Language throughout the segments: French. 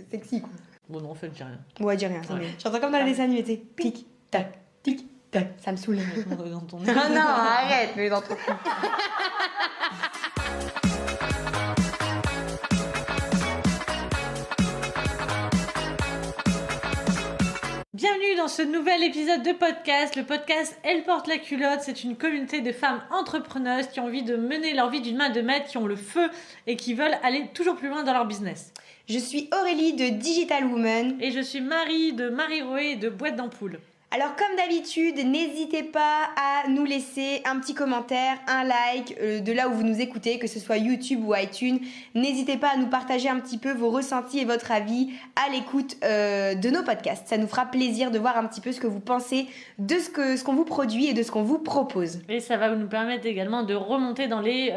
C'est sexy, quoi. Bon, non, en fait, j'ai rien. Ouais, dis rien, c'est mieux. J'entends comme dans les dessins animés, tu sais. Tic, tac, tic, tac. Ça me saoule. Dans ton... Ah non, arrête, mais dans ton cul. Bienvenue dans ce nouvel épisode de podcast. Le podcast Elle porte la culotte. C'est une communauté de femmes entrepreneuses qui ont envie de mener leur vie d'une main de maître, qui ont le feu et qui veulent aller toujours plus loin dans leur business. Je suis Aurélie de Digital Woman. Et je suis Marie de Marie-Roé de Boîte d'Ampoule. Alors comme d'habitude, n'hésitez pas à nous laisser un petit commentaire, un like de là où vous nous écoutez, que ce soit YouTube ou iTunes. N'hésitez pas à nous partager un petit peu vos ressentis et votre avis à l'écoute de nos podcasts. Ça nous fera plaisir de voir un petit peu ce que vous pensez de ce qu'on vous produit et de ce qu'on vous propose. Et ça va nous permettre également de remonter dans les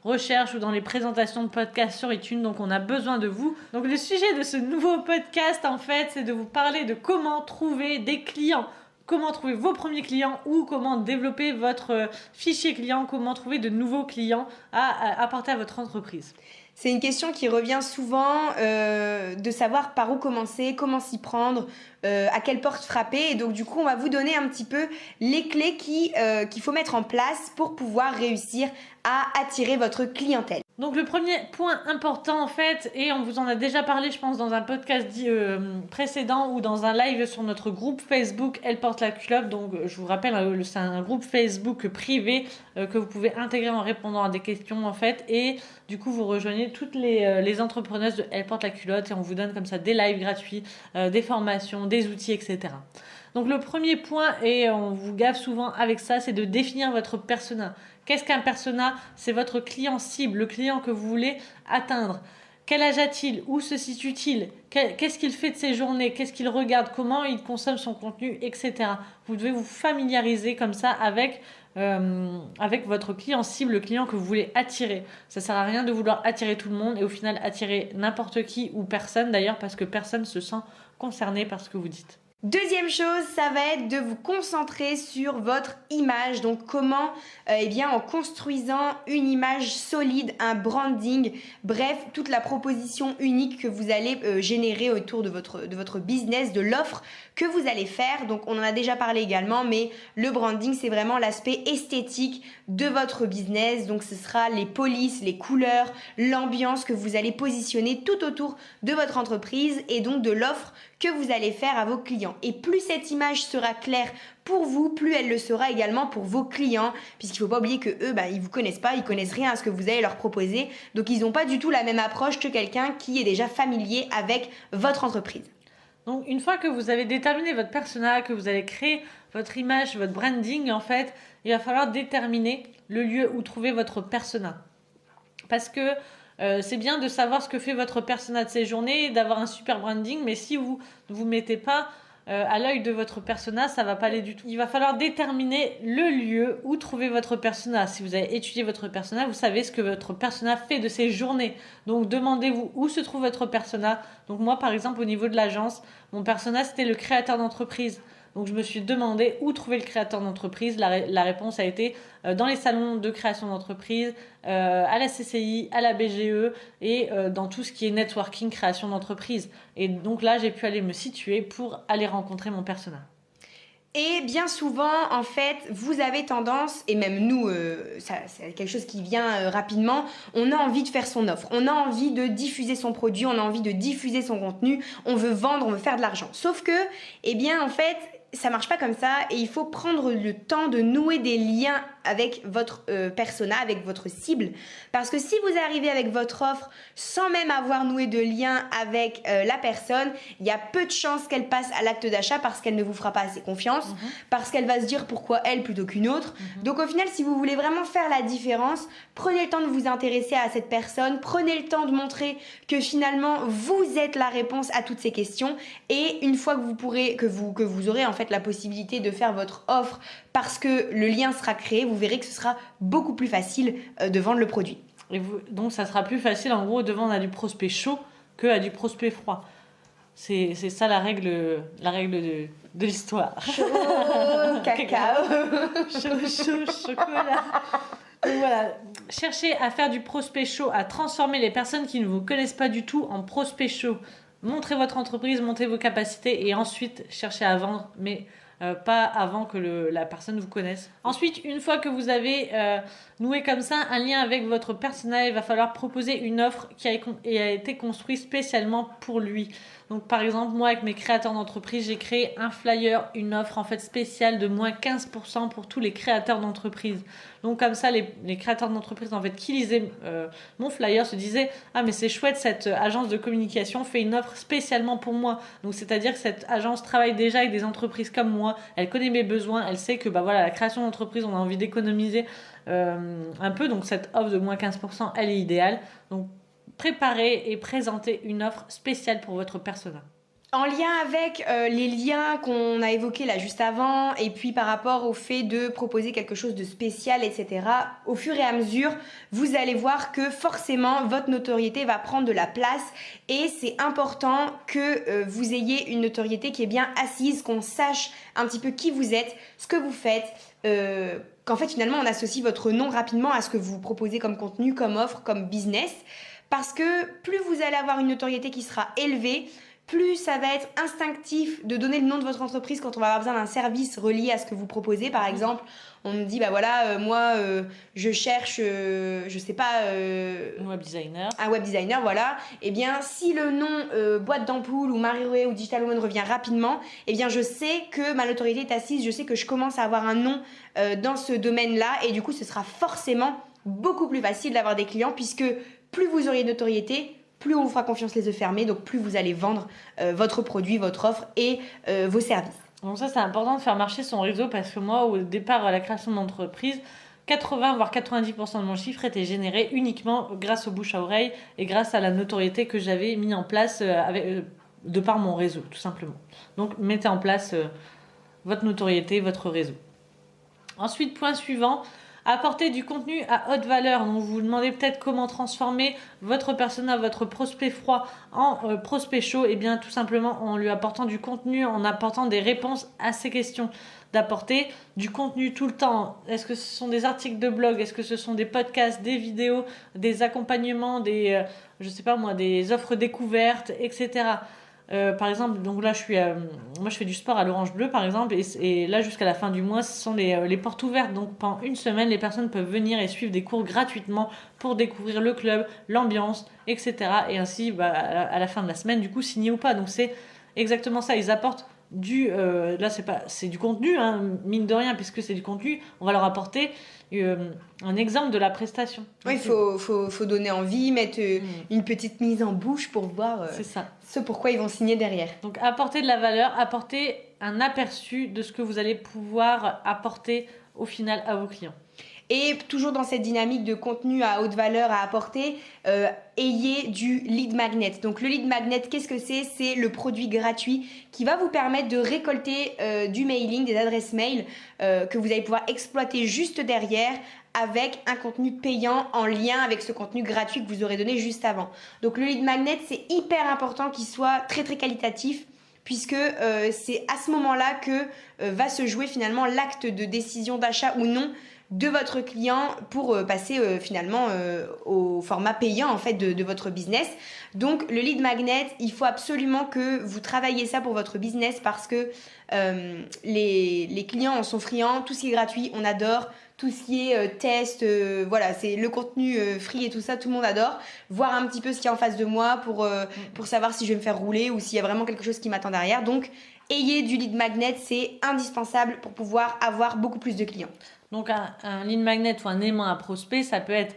recherches ou dans les présentations de podcasts sur iTunes. Donc on a besoin de vous. Donc le sujet de ce nouveau podcast, en fait, c'est de vous parler de comment trouver des clients. Comment trouver vos premiers clients ou comment développer votre fichier client, comment trouver de nouveaux clients à apporter à votre entreprise. C'est une question qui revient souvent, de savoir par où commencer, comment s'y prendre, à quelle porte frapper. Et donc du coup, on va vous donner un petit peu les clés qu'il faut mettre en place pour pouvoir réussir à attirer votre clientèle. Donc le premier point important en fait, et on vous en a déjà parlé je pense dans un podcast précédent ou dans un live sur notre groupe Facebook Elle porte la culotte. Donc je vous rappelle, c'est un groupe Facebook privé que vous pouvez intégrer en répondant à des questions en fait, et du coup vous rejoignez toutes les entrepreneuses de Elle porte la culotte et on vous donne comme ça des lives gratuits, des formations, des outils, etc. Donc le premier point, et on vous gave souvent avec ça, c'est de définir votre persona. Qu'est-ce qu'un persona ? C'est votre client cible, le client que vous voulez atteindre. Quel âge a-t-il ? Où se situe-t-il ? Qu'est-ce qu'il fait de ses journées ? Qu'est-ce qu'il regarde ? Comment il consomme son contenu, etc. Vous devez vous familiariser comme ça avec votre client cible, le client que vous voulez attirer. Ça sert à rien de vouloir attirer tout le monde et au final attirer n'importe qui ou personne d'ailleurs, parce que personne se sent concerné par ce que vous dites. Deuxième chose, ça va être de vous concentrer sur votre image. Donc comment, en construisant une image solide, un branding, bref, toute la proposition unique que vous allez générer autour de votre business, de l'offre que vous allez faire. Donc on en a déjà parlé également, mais le branding, c'est vraiment l'aspect esthétique de votre business. Donc ce sera les polices, les couleurs, l'ambiance que vous allez positionner tout autour de votre entreprise et donc de l'offre que vous allez faire à vos clients. Et plus cette image sera claire pour vous, plus elle le sera également pour vos clients, puisqu'il ne faut pas oublier que eux, ils vous connaissent pas, ils connaissent rien à ce que vous allez leur proposer, donc ils n'ont pas du tout la même approche que quelqu'un qui est déjà familier avec votre entreprise. Donc une fois que vous avez déterminé votre persona, que vous avez créé votre image, votre branding, en fait, il va falloir déterminer le lieu où trouver votre persona. Parce que c'est bien de savoir ce que fait votre persona de ses journées, d'avoir un super branding, mais si vous ne vous mettez pas à l'œil de votre persona, ça va pas aller du tout. Il va falloir déterminer le lieu où trouver votre persona. Si vous avez étudié votre persona, vous savez ce que votre persona fait de ses journées. Donc demandez-vous où se trouve votre persona. Donc moi par exemple au niveau de l'agence, mon persona c'était le créateur d'entreprise. Donc je me suis demandé où trouver le créateur d'entreprise. La réponse a été dans les salons de création d'entreprise, à la CCI, à la BGE et dans tout ce qui est networking, création d'entreprise. Et donc là, j'ai pu aller me situer pour aller rencontrer mon persona. Et bien souvent, en fait, vous avez tendance, et même nous, c'est quelque chose qui vient rapidement, on a envie de faire son offre, on a envie de diffuser son produit, on a envie de diffuser son contenu, on veut vendre, on veut faire de l'argent. Sauf que, en fait, ça marche pas comme ça et il faut prendre le temps de nouer des liens avec votre persona, avec votre cible. Parce que si vous arrivez avec votre offre sans même avoir noué de lien avec la personne, il y a peu de chances qu'elle passe à l'acte d'achat parce qu'elle ne vous fera pas assez confiance, parce qu'elle va se dire pourquoi elle plutôt qu'une autre. Donc au final, si vous voulez vraiment faire la différence, prenez le temps de vous intéresser à cette personne, prenez le temps de montrer que finalement vous êtes la réponse à toutes ces questions et une fois que vous aurez en fait la possibilité de faire votre offre parce que le lien sera créé, vous verrez que ce sera beaucoup plus facile de vendre le produit. Donc ça sera plus facile en gros de vendre à du prospect chaud que à du prospect froid. C'est ça la règle de l'histoire. Chaud, cacao. Chaud, chocolat. Donc voilà, cherchez à faire du prospect chaud, à transformer les personnes qui ne vous connaissent pas du tout en prospect chaud. montrez votre entreprise, montrez vos capacités et ensuite cherchez à vendre, mais pas avant que la personne vous connaisse. Ensuite, une fois que vous avez noué comme ça un lien avec votre persona, il va falloir proposer une offre qui a été construite spécialement pour lui. Donc par exemple, moi avec mes créateurs d'entreprise, j'ai créé un flyer, une offre en fait spéciale de moins 15% pour tous les créateurs d'entreprise. Donc comme ça, les créateurs d'entreprise en fait qui lisaient mon flyer se disaient ah mais c'est chouette, cette agence de communication fait une offre spécialement pour moi. Donc c'est-à-dire que cette agence travaille déjà avec des entreprises comme moi, elle connaît mes besoins, elle sait que bah voilà, la création d'entreprise, on a envie d'économiser un peu, donc cette offre de moins 15%, elle est idéale. Donc préparez et présentez une offre spéciale pour votre persona. En lien avec les liens qu'on a évoqués là juste avant, et puis par rapport au fait de proposer quelque chose de spécial, etc., au fur et à mesure, vous allez voir que forcément, votre notoriété va prendre de la place, et c'est important que vous ayez une notoriété qui est bien assise, qu'on sache un petit peu qui vous êtes, ce que vous faites, qu'en fait finalement on associe votre nom rapidement à ce que vous proposez comme contenu, comme offre, comme business, parce que plus vous allez avoir une notoriété qui sera élevée, plus ça va être instinctif de donner le nom de votre entreprise quand on va avoir besoin d'un service relié à ce que vous proposez. Par exemple, on me dit, bah voilà, moi, je cherche, je sais pas... Un web designer. Un web designer, voilà. Eh bien, si le nom Boîte d'Ampoule ou Marie-Rouet ou Digital Woman revient rapidement, eh bien, je sais que ma notoriété est assise, je sais que je commence à avoir un nom dans ce domaine-là, et du coup, ce sera forcément beaucoup plus facile d'avoir des clients, puisque plus vous auriez de notoriété, plus on vous fera confiance les yeux fermés, donc plus vous allez vendre votre produit, votre offre et vos services. Donc ça, c'est important de faire marcher son réseau, parce que moi, au départ, à la création de mon entreprise, 80 voire 90% de mon chiffre était généré uniquement grâce au bouche à oreille et grâce à la notoriété que j'avais mis en place de par mon réseau, tout simplement. Donc mettez en place votre notoriété, votre réseau. Ensuite, point suivant, apporter du contenu à haute valeur. Donc vous vous demandez peut-être comment transformer votre persona, votre prospect froid en prospect chaud. Et bien tout simplement en lui apportant du contenu, en apportant des réponses à ces questions. D'apporter du contenu tout le temps. Est-ce que ce sont des articles de blog? Est-ce que ce sont des podcasts, des vidéos, des accompagnements, des offres découvertes, etc. Par exemple, donc là, moi je fais du sport à l'Orange Bleu, par exemple, et là jusqu'à la fin du mois, ce sont les portes ouvertes. Donc pendant une semaine, les personnes peuvent venir et suivre des cours gratuitement pour découvrir le club, l'ambiance, etc. Et ainsi, à la fin de la semaine, du coup, signer ou pas. Donc c'est exactement ça. Ils apportent c'est du contenu, hein, mine de rien, puisque c'est du contenu. On va leur apporter un exemple de la prestation. Oui, il faut donner envie, mettre une petite mise en bouche pour voir ce pourquoi ils vont signer derrière. Donc apporter de la valeur, apporter un aperçu de ce que vous allez pouvoir apporter au final à vos clients. Et toujours dans cette dynamique de contenu à haute valeur à apporter, ayez du lead magnet. Donc le lead magnet, qu'est-ce que c'est? C'est le produit gratuit qui va vous permettre de récolter du mailing, des adresses mail que vous allez pouvoir exploiter juste derrière avec un contenu payant en lien avec ce contenu gratuit que vous aurez donné juste avant. Donc le lead magnet, c'est hyper important qu'il soit très très qualitatif, puisque c'est à ce moment-là que va se jouer finalement l'acte de décision d'achat ou non de votre client pour passer finalement au format payant en fait de votre business. Donc le lead magnet, il faut absolument que vous travailliez ça pour votre business, parce que les clients en sont friands. Tout ce qui est gratuit, on adore. Tout ce qui est test, voilà, c'est le contenu free et tout ça, tout le monde adore. Voir un petit peu ce qu'il y a en face de moi pour savoir si je vais me faire rouler ou s'il y a vraiment quelque chose qui m'attend derrière. Donc ayez du lead magnet, c'est indispensable pour pouvoir avoir beaucoup plus de clients. Donc un lead magnet ou un aimant à prospect, ça peut être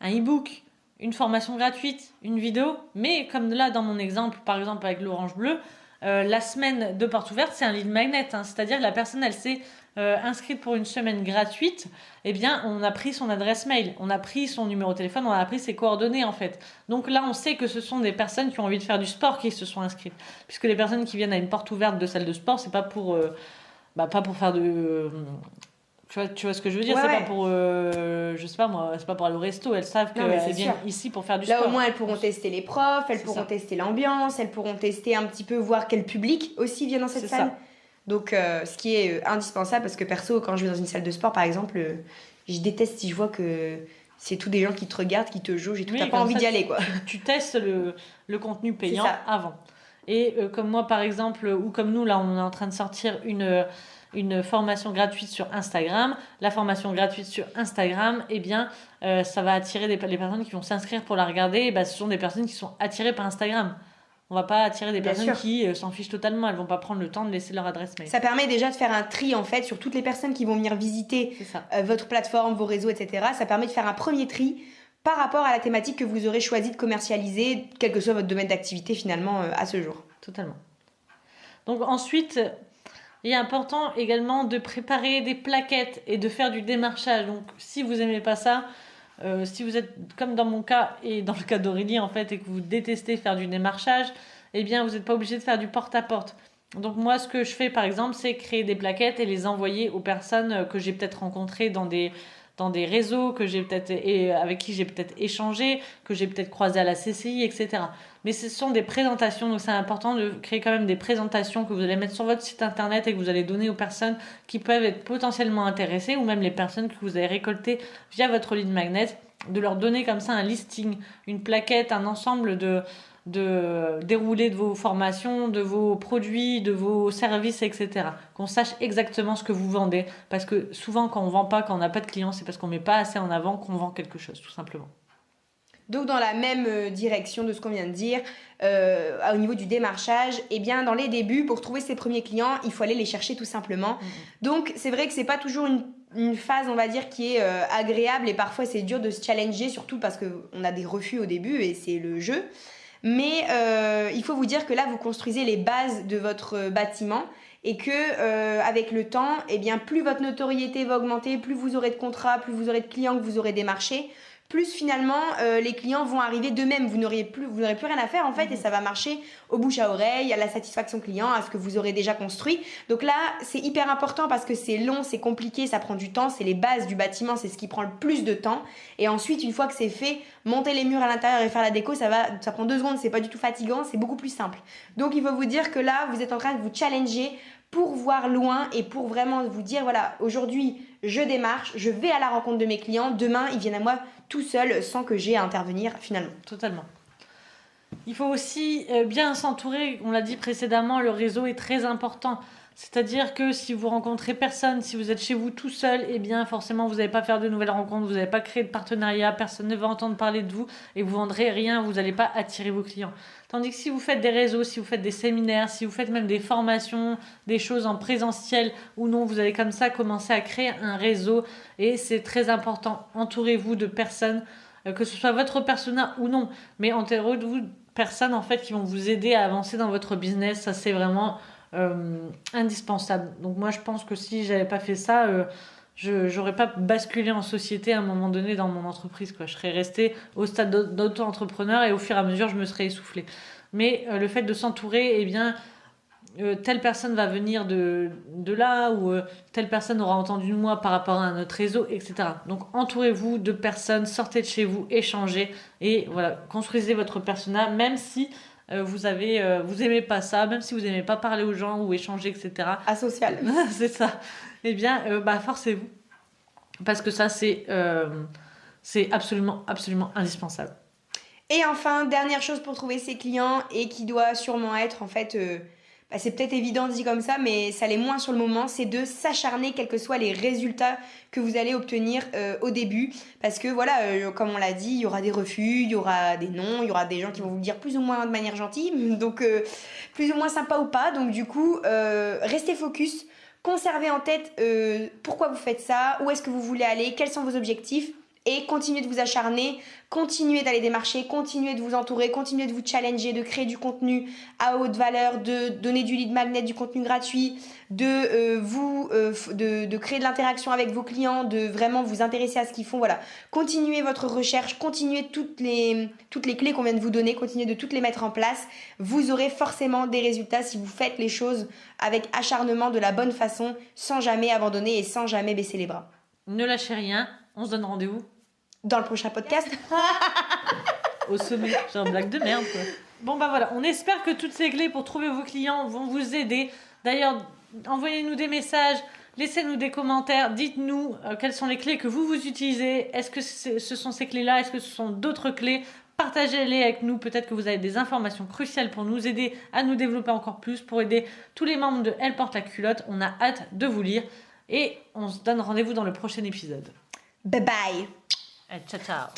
un e-book, une formation gratuite, une vidéo, mais comme là dans mon exemple, par exemple avec l'Orange Bleu, la semaine de porte ouverte, c'est un lead magnet, hein, c'est-à-dire que la personne, elle s'est inscrite pour une semaine gratuite, eh bien on a pris son adresse mail, on a pris son numéro de téléphone, on a pris ses coordonnées en fait. Donc là on sait que ce sont des personnes qui ont envie de faire du sport qui se sont inscrites, puisque les personnes qui viennent à une porte ouverte de salle de sport, c'est pas pour faire de... Tu vois ce que je veux dire, ouais, c'est ouais. pas pour je sais pas moi, c'est pas pour aller au resto, elles savent qu'elles viennent ici pour faire du sport. Là au moins elles pourront tester les profs, elles pourront tester l'ambiance, elles pourront tester un petit peu, voir quel public aussi vient dans cette salle. Donc ce qui est indispensable, parce que perso quand je vais dans une salle de sport par exemple, je déteste si je vois que c'est tous des gens qui te regardent, qui te jaugent et tout, t'as pas envie d'y aller quoi. Tu testes le contenu payant avant. Et comme moi, par exemple, ou comme nous, là, on est en train de sortir une formation gratuite sur Instagram. La formation gratuite sur Instagram, eh bien, ça va attirer les personnes qui vont s'inscrire pour la regarder. Et ben, ce sont des personnes qui sont attirées par Instagram. On va pas attirer des Bien personnes sûr. qui s'en fichent totalement. Elles vont pas prendre le temps de laisser leur adresse mail. Ça permet déjà de faire un tri en fait sur toutes les personnes qui vont venir visiter C'est ça. votre plateforme, vos réseaux, etc. Ça permet de faire un premier tri par rapport à la thématique que vous aurez choisi de commercialiser, quel que soit votre domaine d'activité finalement à ce jour. Totalement. Donc ensuite, il est important également de préparer des plaquettes et de faire du démarchage. Donc si vous aimez pas ça, si vous êtes comme dans mon cas et dans le cas d'Aurélie en fait et que vous détestez faire du démarchage, eh bien vous n'êtes pas obligé de faire du porte-à-porte. Donc moi ce que je fais par exemple c'est créer des plaquettes et les envoyer aux personnes que j'ai peut-être rencontrées dans des réseaux que j'ai peut-être et avec qui j'ai peut-être échangé, que j'ai peut-être croisé à la CCI, etc. Mais ce sont des présentations, donc c'est important de créer quand même des présentations que vous allez mettre sur votre site internet et que vous allez donner aux personnes qui peuvent être potentiellement intéressées ou même les personnes que vous avez récoltées via votre lead magnet, de leur donner comme ça un listing, une plaquette, un ensemble de déroulé de vos formations, de vos produits, de vos services, etc. Qu'on sache exactement ce que vous vendez. Parce que souvent, quand on vend pas, quand on n'a pas de clients, c'est parce qu'on met pas assez en avant qu'on vend quelque chose, tout simplement. Donc dans la même direction de ce qu'on vient de dire, au niveau du démarchage, eh bien dans les débuts, pour trouver ses premiers clients, il faut aller les chercher tout simplement. Donc c'est vrai que c'est pas toujours une phase, on va dire, qui est agréable et parfois c'est dur de se challenger, surtout parce qu'on a des refus au début et c'est le jeu. Mais il faut vous dire que là, vous construisez les bases de votre bâtiment et que avec le temps, eh bien, plus votre notoriété va augmenter, plus vous aurez de contrats, plus vous aurez de clients que vous aurez démarchés, plus finalement les clients vont arriver d'eux-mêmes. Vous n'aurez plus rien à faire en fait et ça va marcher au bouche à oreille, à la satisfaction client, à ce que vous aurez déjà construit. Donc là, c'est hyper important parce que c'est long, c'est compliqué, ça prend du temps, c'est les bases du bâtiment, c'est ce qui prend le plus de temps. Et ensuite, une fois que c'est fait, monter les murs à l'intérieur et faire la déco, ça prend 2 secondes, c'est pas du tout fatigant, c'est beaucoup plus simple. Donc il faut vous dire que là, vous êtes en train de vous challenger pour voir loin et pour vraiment vous dire, voilà, aujourd'hui, je démarche, je vais à la rencontre de mes clients, demain, ils viennent à moi tout seuls sans que j'ai à intervenir finalement. Totalement. Il faut aussi bien s'entourer, on l'a dit précédemment, le réseau est très important. C'est-à-dire que si vous rencontrez personne, si vous êtes chez vous tout seul, eh bien forcément vous n'allez pas faire de nouvelles rencontres, vous n'allez pas créer de partenariat, personne ne va entendre parler de vous et vous vendrez rien, vous n'allez pas attirer vos clients. Tandis que si vous faites des réseaux, si vous faites des séminaires, si vous faites même des formations, des choses en présentiel ou non, vous allez comme ça commencer à créer un réseau et c'est très important. Entourez-vous de personnes, que ce soit votre persona ou non, mais entourez-vous de personnes en fait qui vont vous aider à avancer dans votre business. Ça c'est vraiment indispensable. Donc moi je pense que si j'avais pas fait ça, j'aurais pas basculé en société à un moment donné dans mon entreprise, quoi. Je serais restée au stade d'auto-entrepreneur et au fur et à mesure je me serais essoufflée. Mais le fait de s'entourer, eh bien telle personne va venir de là ou telle personne aura entendu de moi par rapport à un autre réseau, etc. Donc entourez-vous de personnes, sortez de chez vous, échangez et voilà, construisez votre persona, même si vous aimez pas ça, même si vous aimez pas parler aux gens ou échanger, etc. Asocial. C'est ça. Eh bien, forcez-vous. Parce que ça, c'est absolument, absolument indispensable. Et enfin, dernière chose pour trouver ses clients et qui doit sûrement être en fait... c'est peut-être évident dit comme ça, mais ça l'est moins sur le moment, c'est de s'acharner quels que soient les résultats que vous allez obtenir au début. Parce que voilà, comme on l'a dit, il y aura des refus, il y aura des non, il y aura des gens qui vont vous le dire plus ou moins de manière gentille, donc plus ou moins sympa ou pas. Donc du coup, restez focus, conservez en tête pourquoi vous faites ça, où est-ce que vous voulez aller, quels sont vos objectifs. Et continuez de vous acharner, continuez d'aller démarcher, continuez de vous entourer, continuez de vous challenger, de créer du contenu à haute valeur, de donner du lead magnet, du contenu gratuit, de créer de l'interaction avec vos clients, de vraiment vous intéresser à ce qu'ils font. Voilà, continuez votre recherche, continuez toutes les clés qu'on vient de vous donner, continuez de toutes les mettre en place. Vous aurez forcément des résultats si vous faites les choses avec acharnement, de la bonne façon, sans jamais abandonner et sans jamais baisser les bras. Ne lâchez rien. On se donne rendez-vous dans le prochain podcast. Au sommet. J'ai un blague de merde, quoi. Bon, voilà. On espère que toutes ces clés pour trouver vos clients vont vous aider. D'ailleurs, envoyez-nous des messages, laissez-nous des commentaires. Dites-nous quelles sont les clés que vous utilisez. Est-ce que ce sont ces clés-là? Est-ce que ce sont d'autres clés? Partagez-les avec nous. Peut-être que vous avez des informations cruciales pour nous aider à nous développer encore plus, pour aider tous les membres de Elle porte la culotte. On a hâte de vous lire. Et on se donne rendez-vous dans le prochain épisode. Bye bye. Ciao, ciao.